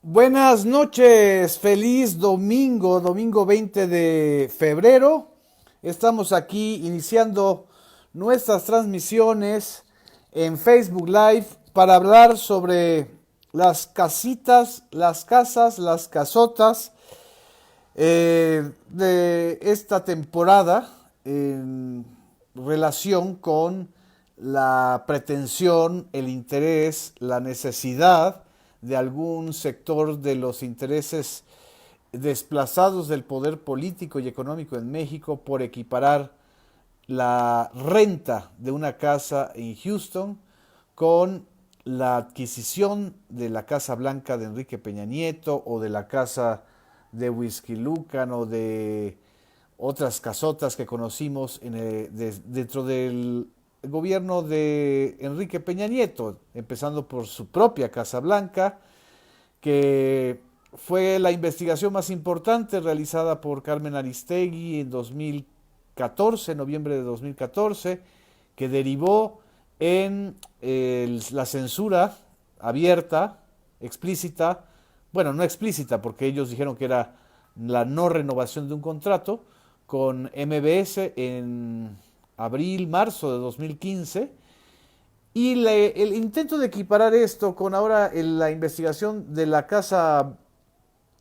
Buenas noches, feliz domingo, domingo 20 de febrero. Estamos aquí iniciando nuestras transmisiones en Facebook Live para hablar sobre las casitas, las casas, las casotas de esta temporada en relación con la pretensión, el interés, la necesidad de algún sector de los intereses desplazados del poder político y económico en México por equiparar la renta de una casa en Houston con la adquisición de la Casa Blanca de Enrique Peña Nieto o de la casa de Whisky Lucan o de otras casotas que conocimos dentro del gobierno de Enrique Peña Nieto, empezando por su propia Casa Blanca, que fue la investigación más importante realizada por Carmen Aristegui en 2014, noviembre de 2014, que derivó en la censura abierta, explícita, bueno, no explícita porque ellos dijeron que era la no renovación de un contrato con MBS en abril, marzo de 2015, y el intento de equiparar esto con ahora la investigación de la casa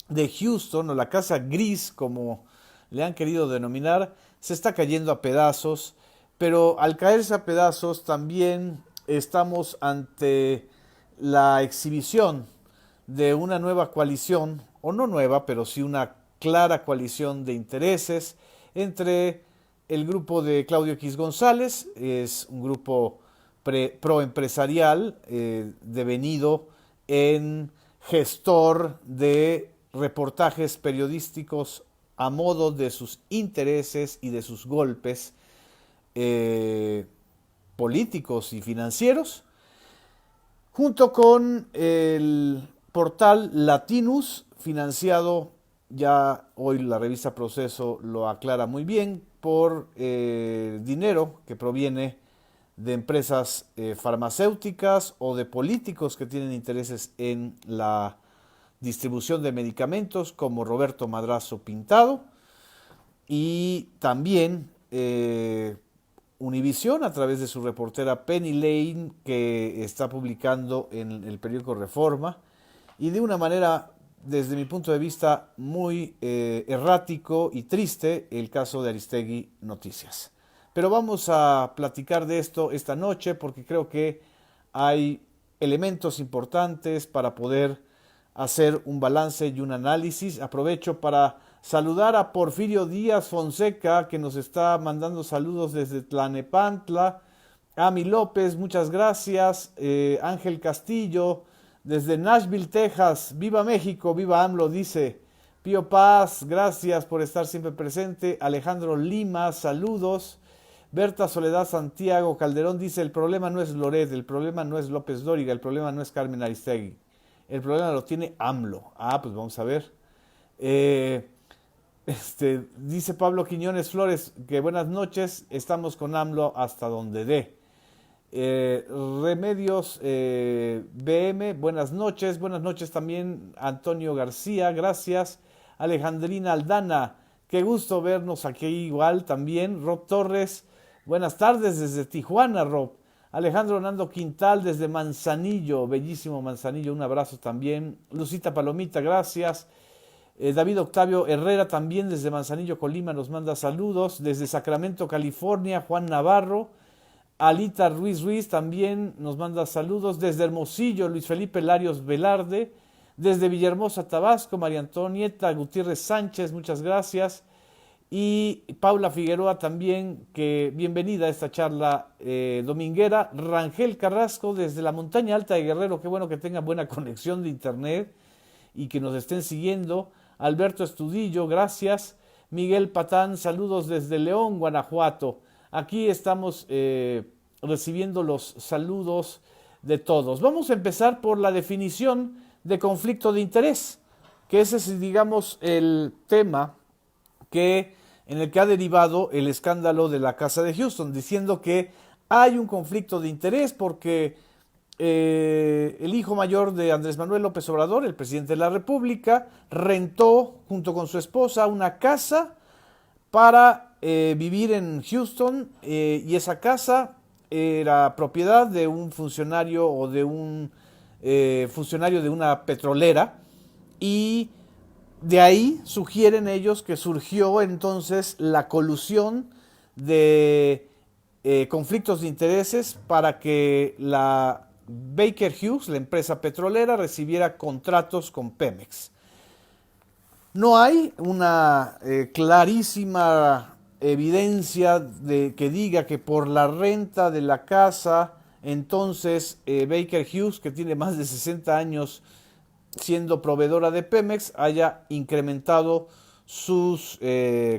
de Houston, o la casa gris, como le han querido denominar, se está cayendo a pedazos, pero al caerse a pedazos también estamos ante la exhibición de una nueva coalición, o no nueva, pero sí una clara coalición de intereses entre el grupo de Claudio X González, es un grupo proempresarial devenido en gestor de reportajes periodísticos a modo de sus intereses y de sus golpes eh, políticos y financieros, junto con el portal Latinus, financiado, ya hoy la revista Proceso lo aclara muy bien, por dinero que proviene de empresas farmacéuticas o de políticos que tienen intereses en la distribución de medicamentos, como Roberto Madrazo Pintado, y también Univisión a través de su reportera Penny Lane, que está publicando en el periódico Reforma, y de una manera, desde mi punto de vista, muy errático y triste, el caso de Aristegui Noticias. Pero vamos a platicar de esto esta noche porque creo que hay elementos importantes para poder hacer un balance y un análisis. Aprovecho para saludar a Porfirio Díaz Fonseca, que nos está mandando saludos desde Tlanepantla. Ami López, muchas gracias. Ángel Castillo, desde Nashville, Texas. Viva México, viva AMLO, dice. Pío Paz, gracias por estar siempre presente. Alejandro Lima, saludos. Berta Soledad Santiago Calderón dice: el problema no es Loret, el problema no es López Dóriga, el problema no es Carmen Aristegui, el problema lo tiene AMLO. Ah, pues vamos a ver. Eh, dice Pablo Quiñones Flores que buenas noches, estamos con AMLO hasta donde dé. Remedios BM, buenas noches también Antonio García, gracias. Alejandrina Aldana, qué gusto vernos aquí igual también. Rob Torres, buenas tardes desde Tijuana, Rob. Alejandro Nando Quintal desde Manzanillo, bellísimo Manzanillo, un abrazo también. Lucita Palomita, gracias. David Octavio Herrera también desde Manzanillo, Colima, nos manda saludos. Desde Sacramento, California, Juan Navarro. Alita Ruiz Ruiz también nos manda saludos. Desde Hermosillo, Luis Felipe Larios Velarde. Desde Villahermosa, Tabasco, María Antonieta Gutiérrez Sánchez, muchas gracias. Y Paula Figueroa también, que bienvenida a esta charla dominguera. Rangel Carrasco desde la montaña alta de Guerrero, qué bueno que tenga buena conexión de internet y que nos estén siguiendo. Alberto Estudillo, gracias. Miguel Patán, saludos desde León, Guanajuato. Aquí estamos recibiendo los saludos de todos. Vamos a empezar por la definición de conflicto de interés, que ese es, digamos, el tema en el que ha derivado el escándalo de la Casa de Houston, diciendo que hay un conflicto de interés porque el hijo mayor de Andrés Manuel López Obrador, el presidente de la República, rentó junto con su esposa una casa para vivir en Houston, y esa casa era propiedad de un funcionario o de un funcionario de una petrolera, y de ahí sugieren ellos que surgió entonces la colusión de conflictos de intereses para que la Baker Hughes, la empresa petrolera, recibiera contratos con Pemex. No hay una clarísima evidencia de que diga que por la renta de la casa, entonces Baker Hughes, que tiene más de 60 años siendo proveedora de Pemex, haya incrementado sus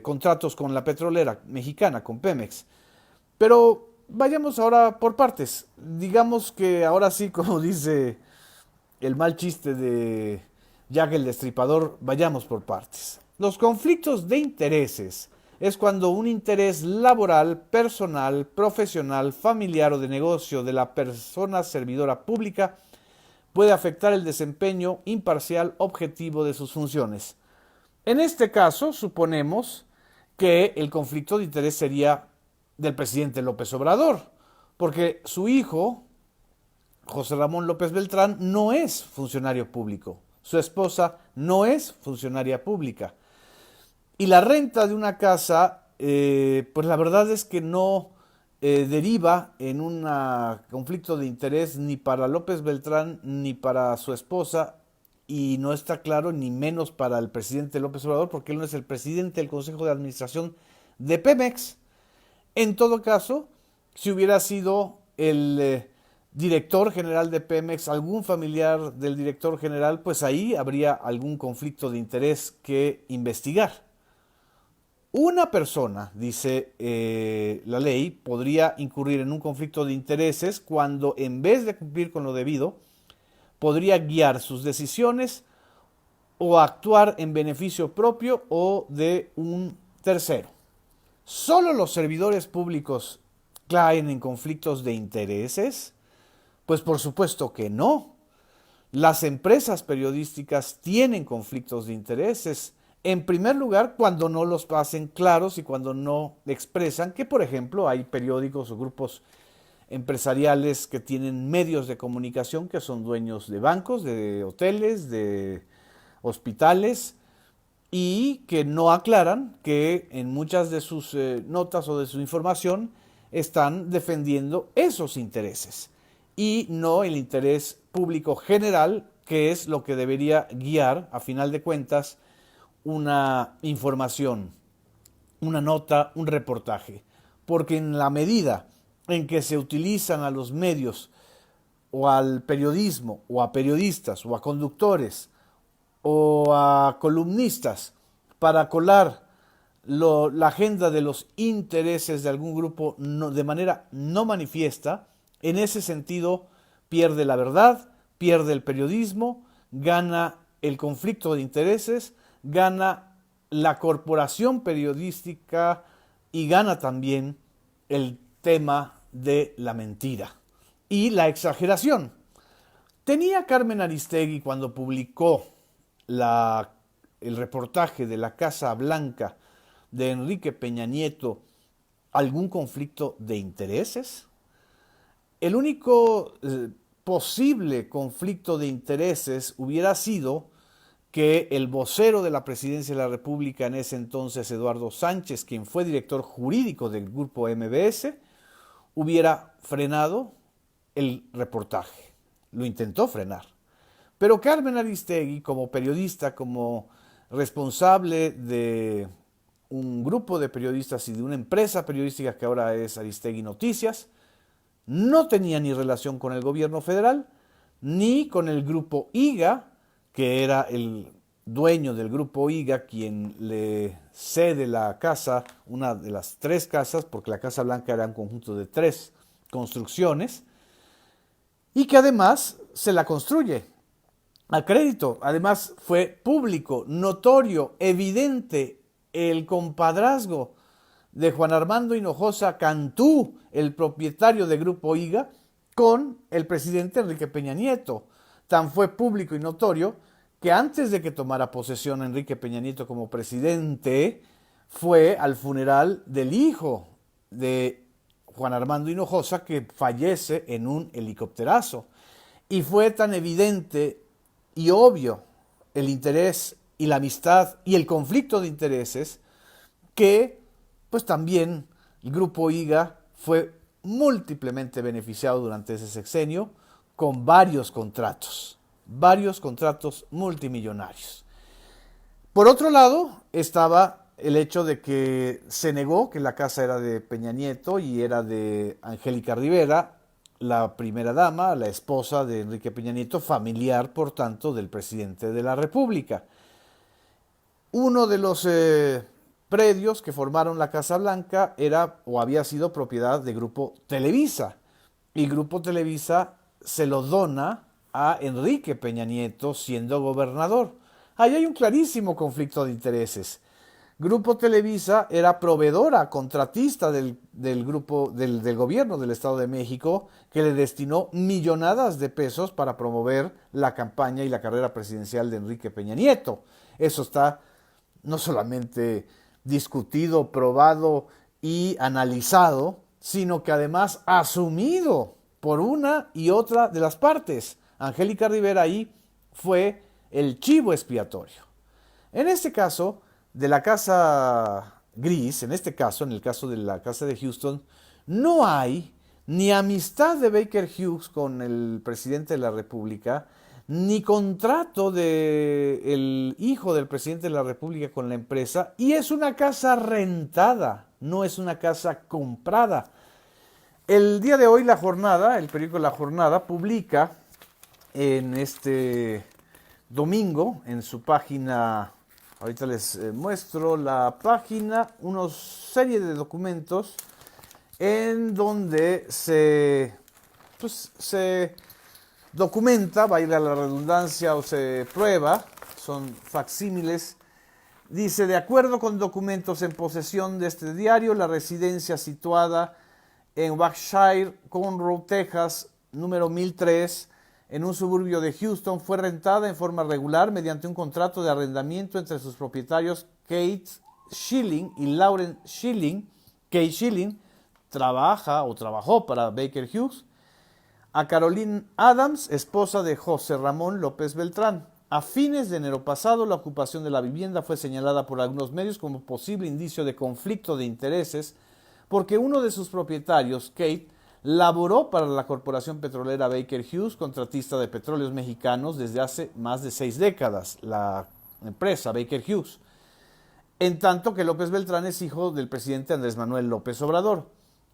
contratos con la petrolera mexicana, con Pemex. Pero vayamos ahora por partes. Digamos que ahora sí, como dice el mal chiste de Jack el Destripador, vayamos por partes. Los conflictos de intereses es cuando un interés laboral, personal, profesional, familiar o de negocio de la persona servidora pública puede afectar el desempeño imparcial objetivo de sus funciones. En este caso, suponemos que el conflicto de interés sería del presidente López Obrador, porque su hijo, José Ramón López Beltrán, no es funcionario público. Su esposa no es funcionaria pública. Y la renta de una casa, pues la verdad es que no deriva en un conflicto de interés ni para López Beltrán ni para su esposa, y no está claro ni menos para el presidente López Obrador, porque él no es el presidente del Consejo de Administración de Pemex. En todo caso, si hubiera sido el director general de Pemex, algún familiar del director general, pues ahí habría algún conflicto de interés que investigar. Una persona, dice la ley, podría incurrir en un conflicto de intereses cuando, en vez de cumplir con lo debido, podría guiar sus decisiones o actuar en beneficio propio o de un tercero. ¿Solo los servidores públicos caen en conflictos de intereses? Pues por supuesto que no. Las empresas periodísticas tienen conflictos de intereses. En primer lugar, cuando no los hacen claros y cuando no expresan que, por ejemplo, hay periódicos o grupos empresariales que tienen medios de comunicación que son dueños de bancos, de hoteles, de hospitales, y que no aclaran que en muchas de sus notas o de su información están defendiendo esos intereses y no el interés público general, que es lo que debería guiar, a final de cuentas, una información, una nota, un reportaje. Porque en la medida en que se utilizan a los medios o al periodismo o a periodistas o a conductores o a columnistas para colar la agenda de los intereses de algún grupo de manera no manifiesta, en ese sentido pierde la verdad, pierde el periodismo, gana el conflicto de intereses, gana la corporación periodística y gana también el tema de la mentira y la exageración. ¿Tenía Carmen Aristegui, cuando publicó el reportaje de la Casa Blanca de Enrique Peña Nieto, algún conflicto de intereses? El único posible conflicto de intereses hubiera sido que el vocero de la Presidencia de la República en ese entonces, Eduardo Sánchez, quien fue director jurídico del grupo MBS, hubiera frenado el reportaje. Lo intentó frenar. Pero Carmen Aristegui, como periodista, como responsable de un grupo de periodistas y de una empresa periodística que ahora es Aristegui Noticias, no tenía ni relación con el gobierno federal, ni con el grupo IGA, que era el dueño del grupo IGA quien le cede la casa, una de las tres casas, porque la Casa Blanca era un conjunto de tres construcciones, y que además se la construye a crédito. Además fue público, notorio, evidente el compadrazgo de Juan Armando Hinojosa Cantú, el propietario del Grupo IGA, con el presidente Enrique Peña Nieto. Tan fue público y notorio que antes de que tomara posesión Enrique Peña Nieto como presidente, fue al funeral del hijo de Juan Armando Hinojosa, que fallece en un helicópterazo. Y fue tan evidente y obvio el interés y la amistad y el conflicto de intereses que pues también el grupo IGA fue múltiplemente beneficiado durante ese sexenio con varios contratos multimillonarios. Por otro lado, estaba el hecho de que se negó que la casa era de Peña Nieto y era de Angélica Rivera, la primera dama, la esposa de Enrique Peña Nieto, familiar, por tanto, del presidente de la República. Uno de los predios que formaron la Casa Blanca era o había sido propiedad de Grupo Televisa. Y Grupo Televisa se lo dona a Enrique Peña Nieto siendo gobernador. Ahí hay un clarísimo conflicto de intereses. Grupo Televisa era proveedora, contratista del gobierno del Estado de México, que le destinó millonadas de pesos para promover la campaña y la carrera presidencial de Enrique Peña Nieto. Eso está no solamente discutido, probado y analizado, sino que además asumido por una y otra de las partes. Angélica Rivera ahí fue el chivo expiatorio. En este caso, de la Casa Gris, en el caso de la Casa de Houston, no hay ni amistad de Baker Hughes con el presidente de la República, ni contrato del hijo del presidente de la República con la empresa, y es una casa rentada, no es una casa comprada. El día de hoy La Jornada, el periódico La Jornada, publica en este domingo, en su página, ahorita les muestro la página, una serie de documentos en donde se documenta, valga la redundancia, o se prueba, son facsímiles. Dice, de acuerdo con documentos en posesión de este diario, la residencia situada en Berkshire, Conroe, Texas, número 1003, en un suburbio de Houston, fue rentada en forma regular mediante un contrato de arrendamiento entre sus propietarios Kate Schilling y Lauren Schilling. Kate Schilling trabajó para Baker Hughes, a Caroline Adams, esposa de José Ramón López Beltrán. A fines de enero pasado, la ocupación de la vivienda fue señalada por algunos medios como posible indicio de conflicto de intereses, porque uno de sus propietarios, Kate, laboró para la corporación petrolera Baker Hughes, contratista de petróleos mexicanos desde hace más de 6 décadas, la empresa Baker Hughes, en tanto que López Beltrán es hijo del presidente Andrés Manuel López Obrador.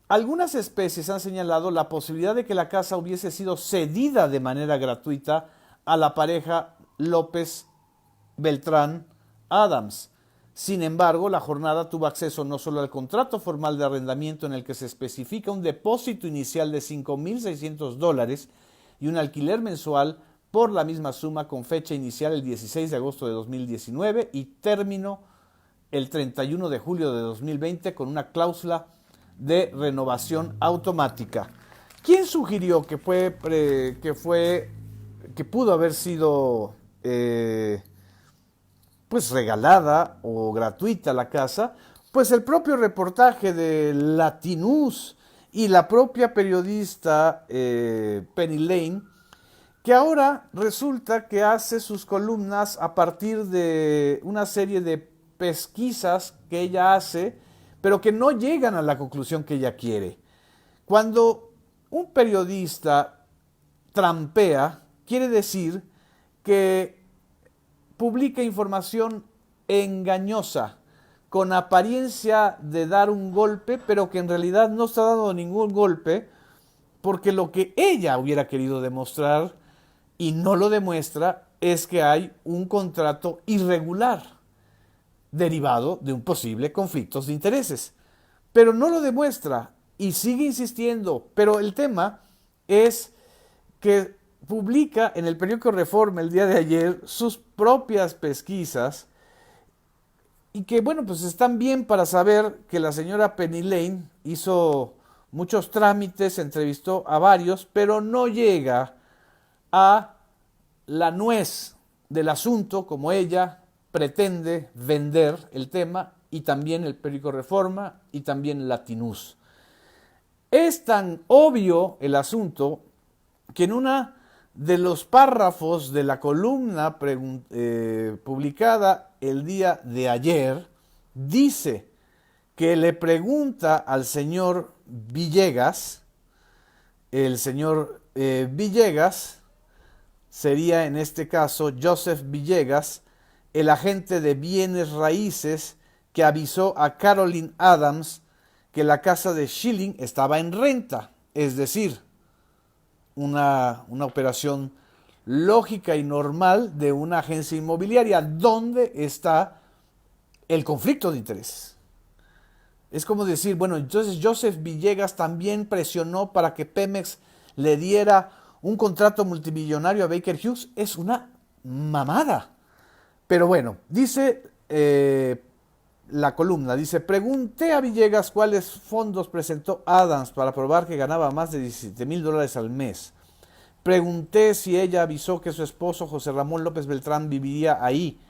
Algunas especies han señalado la posibilidad de que la casa hubiese sido cedida de manera gratuita a la pareja López Beltrán Adams. Sin embargo, La Jornada tuvo acceso no solo al contrato formal de arrendamiento en el que se especifica un depósito inicial de $5,600 y un alquiler mensual por la misma suma con fecha inicial el 16 de agosto de 2019 y término el 31 de julio de 2020 con una cláusula de renovación automática. ¿Quién sugirió que pudo haber sido regalada o gratuita la casa? Pues el propio reportaje de Latinus y la propia periodista Penny Lane, que ahora resulta que hace sus columnas a partir de una serie de pesquisas que ella hace, pero que no llegan a la conclusión que ella quiere. Cuando un periodista trampea, quiere decir que publica información engañosa, con apariencia de dar un golpe, pero que en realidad no está dando ningún golpe, porque lo que ella hubiera querido demostrar, y no lo demuestra, es que hay un contrato irregular, derivado de un posible conflicto de intereses. Pero no lo demuestra y sigue insistiendo. Pero el tema es que publica en el periódico Reforma el día de ayer sus propias pesquisas y que, bueno, pues están bien para saber que la señora Penny Lane hizo muchos trámites, entrevistó a varios, pero no llega a la nuez del asunto como ella pretende vender el tema, y también el periódico Reforma y también Latinus. Es tan obvio el asunto que en una de los párrafos de la columna publicada el día de ayer, dice que le pregunta al señor Villegas, el señor Villegas sería en este caso Joseph Villegas, el agente de bienes raíces que avisó a Caroline Adams que la casa de Schilling estaba en renta, es decir, una operación lógica y normal de una agencia inmobiliaria. ¿Dónde está el conflicto de intereses? Es como decir, bueno, entonces Joseph Villegas también presionó para que Pemex le diera un contrato multimillonario a Baker Hughes. Es una mamada. Pero bueno, dice la columna, dice, pregunté a Villegas cuáles fondos presentó Adams para probar que ganaba más de $17,000 al mes. Pregunté si ella avisó que su esposo José Ramón López Beltrán viviría ahí,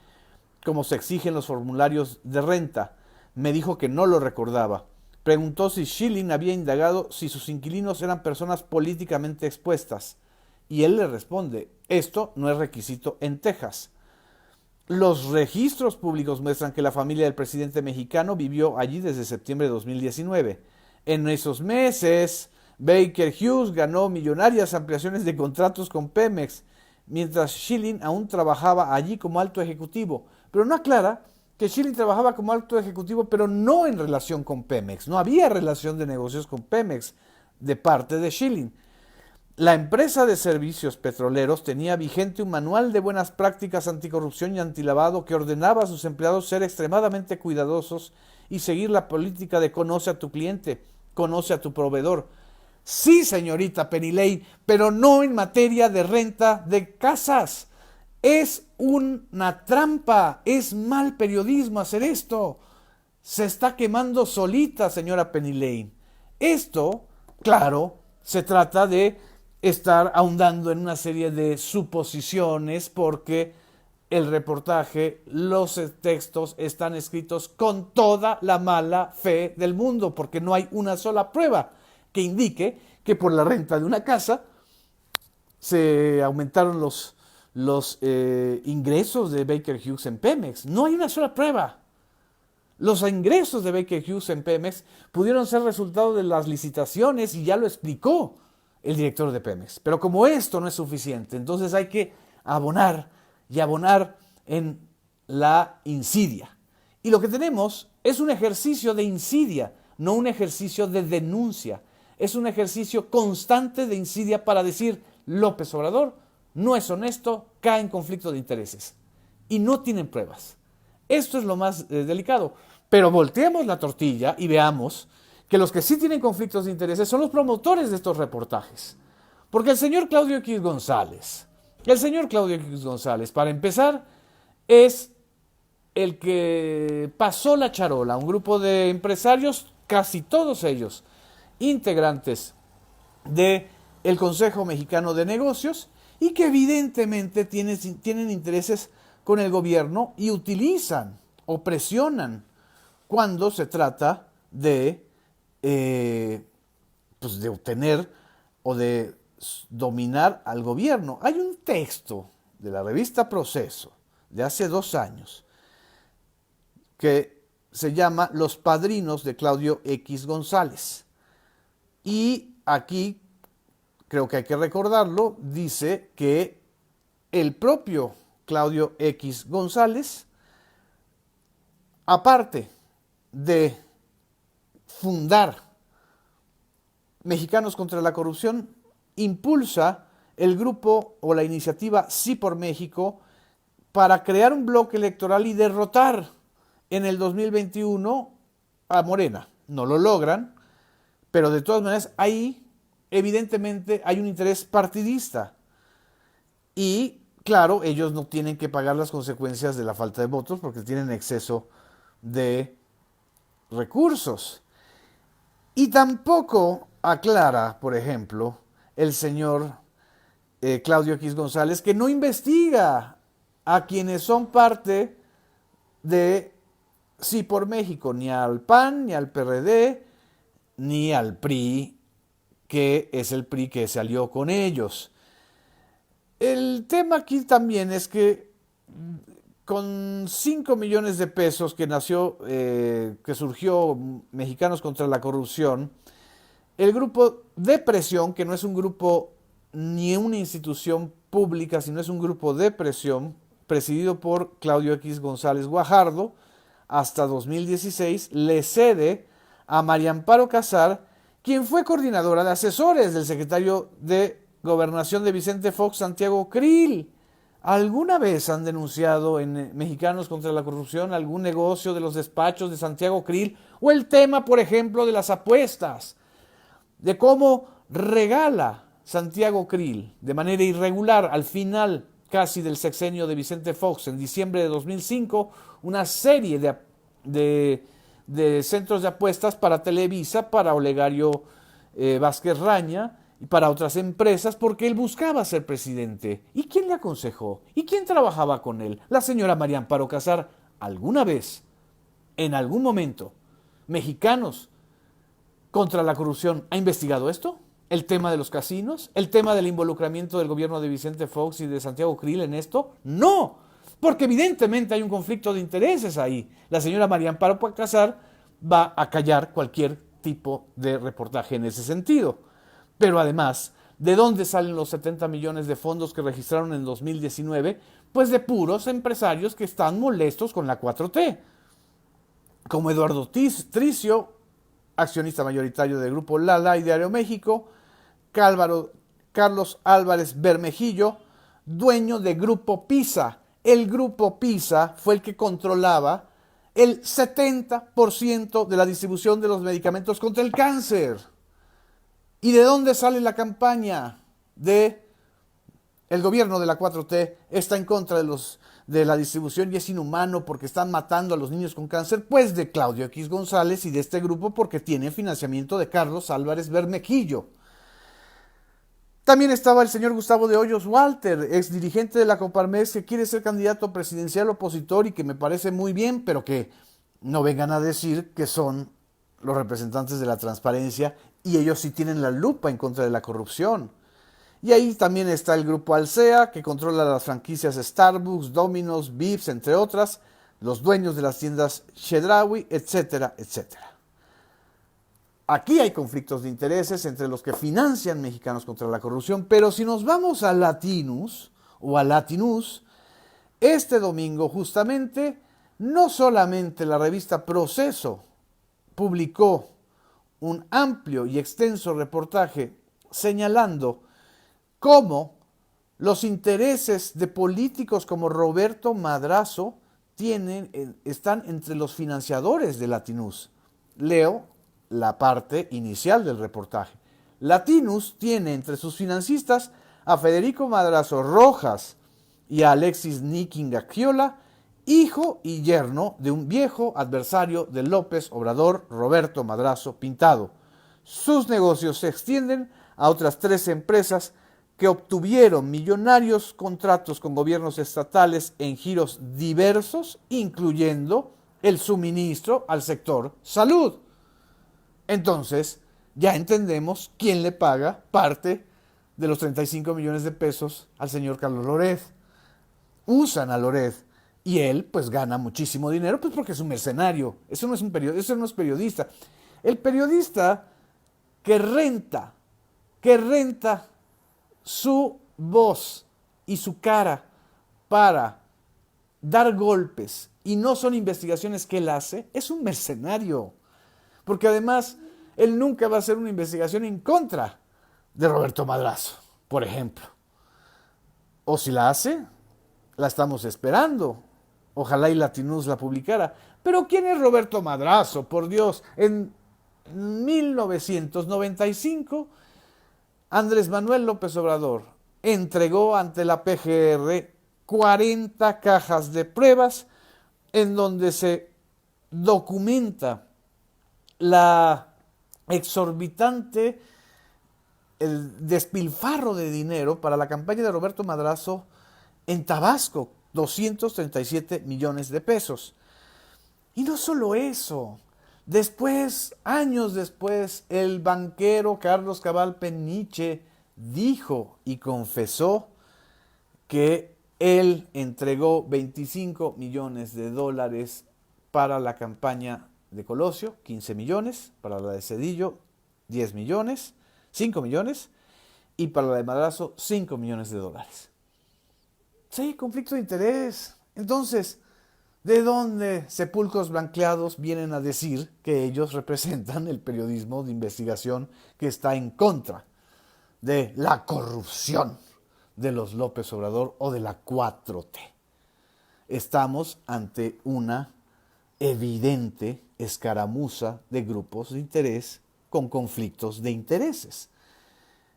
como se exige en los formularios de renta. Me dijo que no lo recordaba. Preguntó si Schilling había indagado si sus inquilinos eran personas políticamente expuestas. Y él le responde, esto no es requisito en Texas. Los registros públicos muestran que la familia del presidente mexicano vivió allí desde septiembre de 2019. En esos meses, Baker Hughes ganó millonarias ampliaciones de contratos con Pemex, mientras Schilling aún trabajaba allí como alto ejecutivo. Pero no aclara que Schilling trabajaba como alto ejecutivo, pero no en relación con Pemex. No había relación de negocios con Pemex de parte de Schilling. La empresa de servicios petroleros tenía vigente un manual de buenas prácticas anticorrupción y antilavado que ordenaba a sus empleados ser extremadamente cuidadosos y seguir la política de conoce a tu cliente, conoce a tu proveedor. Sí, señorita Penny Lane, pero no en materia de renta de casas. Es una trampa, es mal periodismo hacer esto. Se está quemando solita, señora Penny Lane. Esto, claro, se trata de estar ahondando en una serie de suposiciones porque el reportaje, los textos están escritos con toda la mala fe del mundo, porque no hay una sola prueba que indique que por la renta de una casa se aumentaron los ingresos de Baker Hughes en Pemex. No hay una sola prueba. Los ingresos de Baker Hughes en Pemex pudieron ser resultado de las licitaciones y ya lo explicó el director de Pemex. Pero como esto no es suficiente, entonces hay que abonar y abonar en la insidia. Y lo que tenemos es un ejercicio de insidia, no un ejercicio de denuncia. Es un ejercicio constante de insidia para decir López Obrador no es honesto, cae en conflicto de intereses. Y no tienen pruebas. Esto es lo más delicado. Pero volteemos la tortilla y veamos que los que sí tienen conflictos de intereses son los promotores de estos reportajes. Porque el señor Claudio X González, para empezar, es el que pasó la charola a un grupo de empresarios, casi todos ellos integrantes del Consejo Mexicano de Negocios, y que evidentemente tienen intereses con el gobierno y utilizan o presionan cuando se trata de obtener o de dominar al gobierno. Hay un texto de la revista Proceso de hace 2 años que se llama Los Padrinos de Claudio X González. Y aquí, creo que hay que recordarlo, dice que el propio Claudio X González, aparte de fundar Mexicanos contra la Corrupción, impulsa el grupo o la iniciativa Sí por México para crear un bloque electoral y derrotar en el 2021 a Morena. No lo logran, pero de todas maneras ahí evidentemente hay un interés partidista. Y claro, ellos no tienen que pagar las consecuencias de la falta de votos porque tienen exceso de recursos. Y tampoco aclara, por ejemplo, el señor Claudio X González, que no investiga a quienes son parte de Sí por México, ni al PAN, ni al PRD, ni al PRI, que es el PRI que se alió con ellos. El tema aquí también es que con 5 millones de pesos que surgió Mexicanos contra la Corrupción, el grupo de presión, que no es un grupo ni una institución pública, sino es un grupo de presión presidido por Claudio X González Guajardo, hasta 2016 le cede a María Amparo Casar, quien fue coordinadora de asesores del secretario de Gobernación de Vicente Fox, Santiago Krill. ¿Alguna vez han denunciado en Mexicanos contra la Corrupción algún negocio de los despachos de Santiago Krill? O el tema, por ejemplo, de las apuestas, de cómo regala Santiago Krill de manera irregular al final casi del sexenio de Vicente Fox, en diciembre de 2005, una serie de centros de apuestas para Televisa, para Olegario Vázquez Raña y para otras empresas, porque él buscaba ser presidente. ¿Y quién le aconsejó? ¿Y quién trabajaba con él? La señora María Amparo Casar. ¿Alguna vez, en algún momento, Mexicanos contra la Corrupción ha investigado esto? ¿El tema de los casinos? ¿El tema del involucramiento del gobierno de Vicente Fox y de Santiago Krill en esto? ¡No! Porque evidentemente hay un conflicto de intereses ahí. La señora María Amparo Casar va a callar cualquier tipo de reportaje en ese sentido. Pero además, ¿de dónde salen los 70 millones de fondos que registraron en 2019? Pues de puros empresarios que están molestos con la 4T. Como Eduardo Tricio, accionista mayoritario del Grupo Lala y de Aeroméxico, Carlos Álvarez Bermejillo, dueño de Grupo PISA. El Grupo PISA fue el que controlaba el 70% de la distribución de los medicamentos contra el cáncer. ¿Y de dónde sale la campaña de el gobierno de la 4T? Está en contra de la distribución y es inhumano porque están matando a los niños con cáncer. Pues de Claudio X González y de este grupo, porque tiene financiamiento de Carlos Álvarez Bermejillo. También estaba el señor Gustavo de Hoyos Walter, ex dirigente de la Coparmex, que quiere ser candidato presidencial opositor y que me parece muy bien, pero que no vengan a decir que son los representantes de la transparencia y ellos sí tienen la lupa en contra de la corrupción. Y ahí también está el grupo Alsea, que controla las franquicias Starbucks, Domino's, Vips, entre otras, los dueños de las tiendas Chedraui, etcétera, etcétera. Aquí hay conflictos de intereses entre los que financian Mexicanos contra la Corrupción, pero si nos vamos a Latinus o a Latinus, este domingo justamente no solamente la revista Proceso publicó un amplio y extenso reportaje señalando cómo los intereses de políticos como Roberto Madrazo están entre los financiadores de Latinus. Leo la parte inicial del reportaje. Latinus tiene entre sus financistas a Federico Madrazo Rojas y a Alexis Niquingacchiola, hijo y yerno de un viejo adversario de López Obrador, Roberto Madrazo Pintado. Sus negocios se extienden a otras 3 empresas que obtuvieron millonarios contratos con gobiernos estatales en giros diversos, incluyendo el suministro al sector salud. Entonces, ya entendemos quién le paga parte de los 35 millones de pesos al señor Carlos Loret. Usan a Loret y él pues gana muchísimo dinero pues porque es un mercenario. Eso no es periodista. El periodista que renta su voz y su cara para dar golpes y no son investigaciones que él hace, es un mercenario. Porque además, él nunca va a hacer una investigación en contra de Roberto Madrazo, por ejemplo. O si la hace, la estamos esperando. Ojalá y Latinus la publicara. Pero ¿quién es Roberto Madrazo? Por Dios, en 1995, Andrés Manuel López Obrador entregó ante la PGR 40 cajas de pruebas en donde se documenta la exorbitante el despilfarro de dinero para la campaña de Roberto Madrazo en Tabasco, 237 millones de pesos. Y no solo eso, después, años después, el banquero Carlos Cabal Peniche dijo y confesó que él entregó 25 millones de dólares para la campaña de Colosio, 15 millones, para la de Zedillo, 10 millones, 5 millones, y para la de Madrazo, 5 millones de dólares. Sí, conflicto de interés. Entonces, ¿de dónde sepulcros blanqueados vienen a decir que ellos representan el periodismo de investigación que está en contra de la corrupción de los López Obrador o de la 4T? Estamos ante una evidente escaramuza de grupos de interés con conflictos de intereses.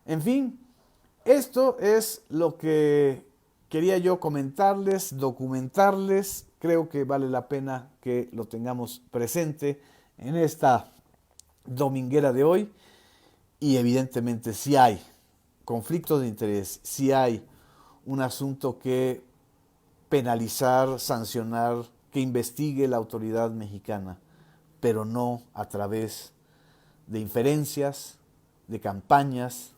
En fin, esto es lo que quería yo comentarles, documentarles. Creo que vale la pena que lo tengamos presente en esta dominguera de hoy. Y evidentemente si hay conflicto de interés, si hay un asunto que penalizar, sancionar, que investigue la autoridad mexicana, pero no a través de inferencias, de campañas,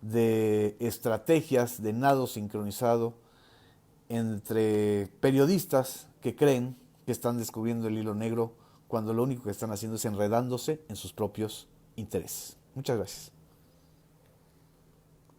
de estrategias de nado sincronizado entre periodistas que creen que están descubriendo el hilo negro cuando lo único que están haciendo es enredándose en sus propios intereses. Muchas gracias.